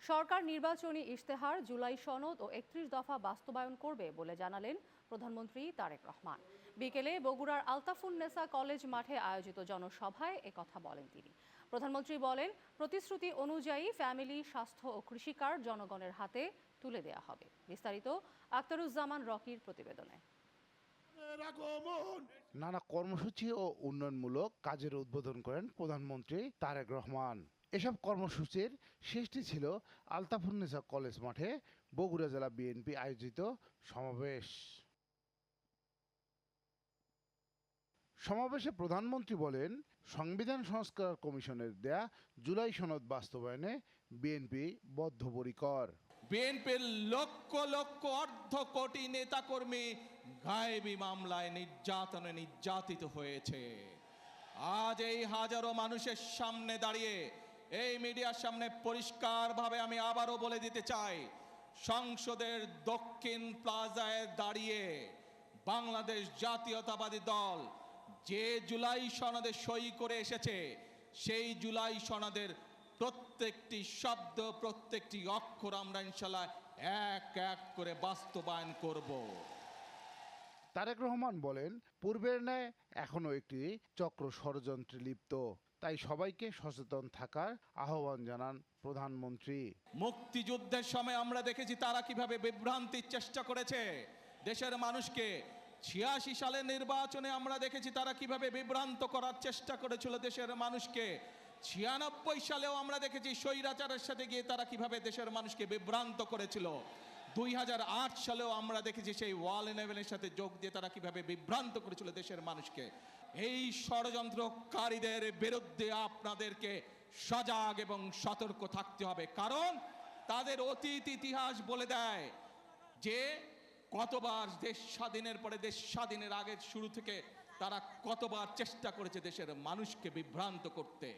সরকার নির্বাচনী ইশতেহার, জুলাই সনদ ও ৩১ দফা বাস্তবায়ন করবে বলে জানালেন প্রধানমন্ত্রী তারেক রহমান। বিকেলে বগুড়ার আলতাফুন্নেসা কলেজ মাঠে আয়োজিত জনসভায় একথা বলেন তিনি। প্রধানমন্ত্রী বলেন, প্রতিশ্রুতি অনুযায়ী ফ্যামিলি, স্বাস্থ্য ও কৃষি কার্ড জনগণের হাতে তুলে দেওয়া হবে। বিস্তারিত আক্তারুজ্জামান রকির প্রতিবেদনে। নানা কর্মসূচি ও উন্নয়নমূলক কাজের উদ্বোধন করেন প্রধানমন্ত্রী তারেক রহমান। এসব কর্মসূচির শেষটি ছিল আলতাফুন্নেসা কলেজ মাঠে বগুড়া জেলা বিএনপি আয়োজিত সমাবেশে প্রধানমন্ত্রী বলেন, সংবিধান সংস্কার কমিশনের দেয়া জুলাই সনদ বাস্তবায়নে বিএনপি বদ্ধপরিকর। বিএনপির লক্ষ লক্ষ অর্ধ কোটি নেতাকর্মী গায়েবী মামলায় নির্যাতিত হয়েছে। আজ এই হাজারো মানুষের সামনে দাঁড়িয়ে এই মিডিয়ার সামনে পরিষ্কারভাবে আমি আবারও বলে দিতে চাই, সংসদের দক্ষিণ প্লাজায় দাঁড়িয়ে বাংলাদেশ জাতীয়তাবাদী দল যে জুলাই সনদে সই করে এসেছে, সেই জুলাই সনদের প্রত্যেকটি শব্দ, প্রত্যেকটি অক্ষর আমরা ইনশাআল্লাহ এক এক করে বাস্তবায়ন করব। তারেক রহমান বলেন, পূর্বের ন্যায় এখনো একটি চক্র ষড়যন্ত্রে লিপ্ত, তাই সবাইকে সচেতন থাকার আহ্বান জানান প্রধানমন্ত্রী। মুক্তিযুদ্ধের সময় আমরা দেখেছি তারা কিভাবে বিভ্রান্তির চেষ্টা করেছে দেশের মানুষকে। ৮৬ সালের নির্বাচনে আমরা দেখেছি তারা কিভাবে বিভ্রান্ত করার চেষ্টা করেছিল দেশের মানুষকে। ৯৬ সালেও আমরা দেখেছি স্বৈরাচারের সাথে গিয়ে তারা কিভাবে দেশের মানুষকে বিভ্রান্ত করেছিল। ২০০৮ সালেও আমরা দেখেছি সেই ওয়াল 11-এর সাথে যোগ দিয়ে তারা কিভাবে বিভ্রান্ত করেছিল দেশের মানুষকে। এই ষড়যন্ত্রকারীদের বিরুদ্ধে আপনাদেরকে সজাগ এবং সতর্ক থাকতে হবে, কারণ তাদের অতীত ইতিহাস বলে দেয় যে কতবার দেশ স্বাধীনের পরে, দেশ স্বাধীনের আগের শুরু থেকে তারা কতবার চেষ্টা করেছে দেশের মানুষকে বিভ্রান্ত করতে।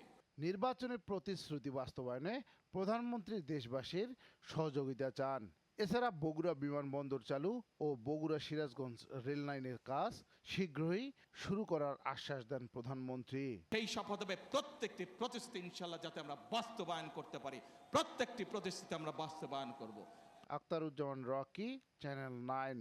নির্বাচনের প্রতিশ্রুতি বাস্তবায়নে প্রধানমন্ত্রী দেশবাসীর সহযোগিতা চান। এছাড়া বগুড়া বিমানবন্দর চালু ও বগুড়া সিরাজগঞ্জ রেল লাইনের কাজ শীঘ্রই শুরু করার আশ্বাস দেন প্রধানমন্ত্রী। সেই শপথ হবে প্রত্যেকটি প্রতিশ্রুতি ইনশাআল্লাহ যাতে আমরা বাস্তবায়ন করতে পারি, প্রত্যেকটি প্রতিশ্রুতি আমরা বাস্তবায়ন করব। Aktaruzzaman Rocky, channel 9।